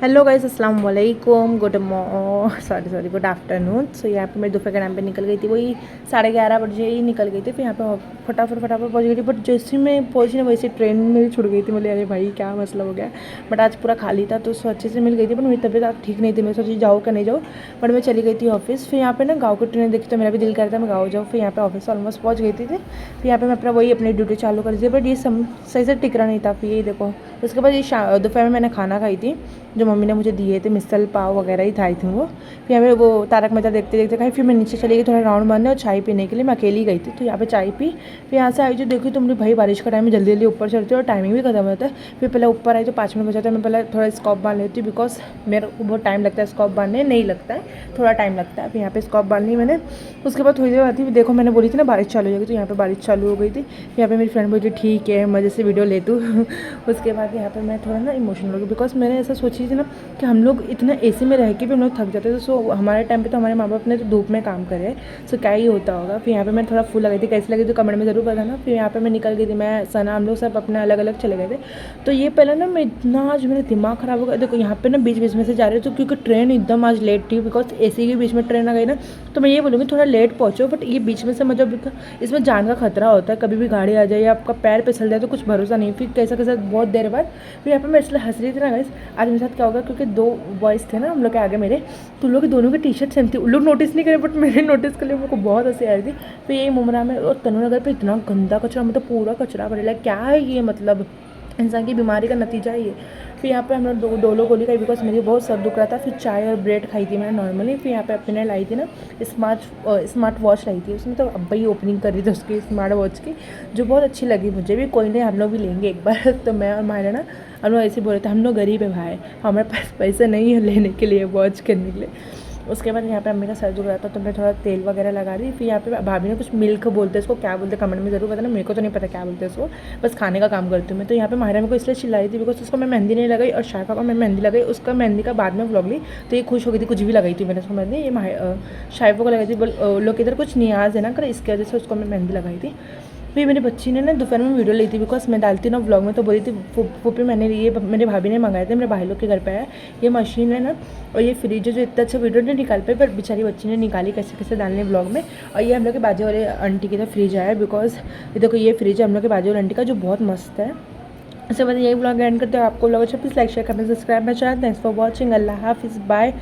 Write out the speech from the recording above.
Hello guys, अस्सलाम वालेकुम, good afternoon. सो यहाँ पे मैं दोपहर के टाइम पे निकल गई थी, वही 11:30 बजे ही निकल गई थी। फिर यहाँ पे फटाफट पहुँच गई थी। बट जैसे मैं पहुँची ना वैसे ट्रेन मेरी छूट गई थी। बोले अरे भाई क्या मसला हो गया। बट आज पूरा खाली था तो उसको अच्छे से मिल गई थी। बट मेरी तबीयत आज ठीक नहीं थी, मैं सोची जाऊँ क्या नहीं जाऊँ। बट मैं चली गई थी ऑफिस। फिर यहाँ पे ना गाँव की ट्रेन देखी तो मेरा भी दिल करता मैं गाँव जाऊँ। फिर यहाँ पे ऑफिस ऑलमोस्ट पहुँच गई थी। फिर यहाँ पे मैं अपनी ड्यूटी चालू कर दी। बट ये सही से टिक रहा नहीं था। फिर ये देखो, उसके बाद ये दोपहर में मैंने खाना खाई थी जो मम्मी ने मुझे दिए थे, मिसल पाव वगैरह ही खाई थी वो। फिर यहाँ पे वो तारक मेहता देखते देखते खाई। फिर मैं नीचे चली गई थोड़ा राउंड मारने और चाय पीने के लिए। मैं अकेली गई थी तो यहाँ पे चाय पी। फिर यहाँ से आई जो देखी तो मेरी भाई बारिश का टाइम में जल्दी जल्दी ऊपर चढ़ती है और टाइमिंग भी खत्म होता है। फिर पहले ऊपर आई तो 5 मिनट बचा था। मैं पहले थोड़ा स्कॉप बांध लेती हूँ बिकॉज मेरे को बहुत टाइम लगता है स्कॉप बांधने, नहीं लगता है, थोड़ा टाइम लगता है। फिर यहाँ पे स्कॉप बांध ली मैंने। उसके बाद थोड़ी देर आती थी, देखो मैंने बोली थी ना बारिश चालू हो जाएगी, तो यहाँ पे बारिश चालू हो गई थी। यहाँ पे मेरी फ्रेंड बोली ठीक है मज़े से वीडियो ले तू। उसके बाद यहाँ पे मैं थोड़ा ना इमोशनल हो गई बिकॉज मैंने ऐसा सोची थी ना कि हम लोग इतना एसी में रह के भी हम लोग थक जाते थे। सो हमारे टाइम पे तो हमारे माँ बाप ने तो धूप में काम करे, सो क्या ही होता होगा। फिर यहाँ पे मैं थोड़ा फूल लगी थी, कैसी लगी तो कमेंट में ज़रूर बताना। फिर यहाँ पे मैं निकल गई थी, मैं सना हम लोग सब अपने अलग अलग चले गए थे। तो ये पहले ना मैं इतना आज मेरा दिमाग ख़राब हो गया। देखो यहाँ पे ना बीच बीच में से जा रहे थे क्योंकि ट्रेन एकदम आज लेट थी बिकॉज एसी के बीच में ट्रेन आ गई ना। तो मैं ये बोलूँगी थोड़ा लेट पहुँचो, बट ये बीच में से मतलब इसमें जान का खतरा होता है, कभी भी गाड़ी आ जाए या आपका पैर फिसल जाए तो कुछ भरोसा नहीं। फिर कैसा कैसा बहुत देर बाद फिर यहाँ पे मैं इसलिए हंस रही थी ना गाइस, आज मेरे साथ क्या होगा क्योंकि 2 बॉयज़ थे ना हम लोग के आगे मेरे, तो उन लोग दोनों की टी शर्ट सेम थी। उन लोग नोटिस नहीं करे बट मैंने नोटिस कर लिया, मेरे को बहुत हंसी आ रही थी। फिर ये मुमरा में और तनु नगर पे इतना गंदा कचरा, मतलब पूरा कचरा पड़ेगा, क्या है ये, मतलब इंसान की बीमारी का नतीजा है ये। फिर यहाँ पे हम लोग डोलो गोली खाई बिकॉज मेरी बहुत सर दुख रहा था। फिर चाय और ब्रेड खाई थी मैंने नॉर्मली। फिर यहाँ पे अपने लाई थी ना स्मार्ट वॉच लाई थी, उसमें तो अब्बा ही ओपनिंग कर रही थी उसकी स्मार्ट वॉच की, जो बहुत अच्छी लगी मुझे भी। कोई नहीं, हम लोग भी लेंगे एक बार। तो मैं और मायरा ना हम लोग ऐसे बोल रहे थे, हम लोग गरीब है भाई, हमारे पास पैसे नहीं है लेने के लिए वॉच करने के लिए। उसके बाद यहाँ पे अम्मी का सर दुख रहा था तो मैं थोड़ा तेल वगैरह लगा दी। फिर यहाँ पे भाभी ने कुछ मिल्क बोलते हैं इसको, क्या बोलते हैं कमेंट में ज़रूर बताना, मेरे को तो नहीं पता क्या बोलते हैं इसको, बस खाने का काम करती हूँ मैं। तो यहाँ पे माहिरा मेरे को इसलिए चिल्ला रही थी बिकॉज उसको मैं मेहंदी नहीं लगाई और शायफा को मैं मेहंदी लगाई, उसका मेहंदी का बाद में व्लॉग ली। तो ये खुश हो गई थी, कुछ भी लगाई थी मैंने उसको मेहंदी, ये शायफा को लगाई थी। लोग इधर कुछ नियाज है ना कर, इसकी वजह से उसको मैं मेहंदी लगाई थी। फिर मेरी बच्ची ने ना दोपहर में वीडियो ली थी बिकॉज मैं डालती ना व्लॉग में, तो बोली थी पुप्पी मैंने ये मेरे भाभी ने मंगाए थे, मेरे भाई लोग के घर पे आया ये मशीन है ना, और ये फ्रिज है जो इतना अच्छा वीडियो नहीं निकाल पाई पर बेचारी बच्ची ने निकाली कैसे कैसे डालने व्लॉग में। और ये हम लोग के बाजू वाले आंटी की तरह फ्रिज आया बिकॉज ये देखो ये फ्रिज है हम लोग के बाजू वाले आंटी का जो बहुत मस्त है। इसके बाद यही व्लॉग एंड करते हो। आपको व्लॉग अच्छा प्लीज़ लाइक शेयर करना subscribe my channel. Thanks for watching. अल्लाह हाफिज़, बाय।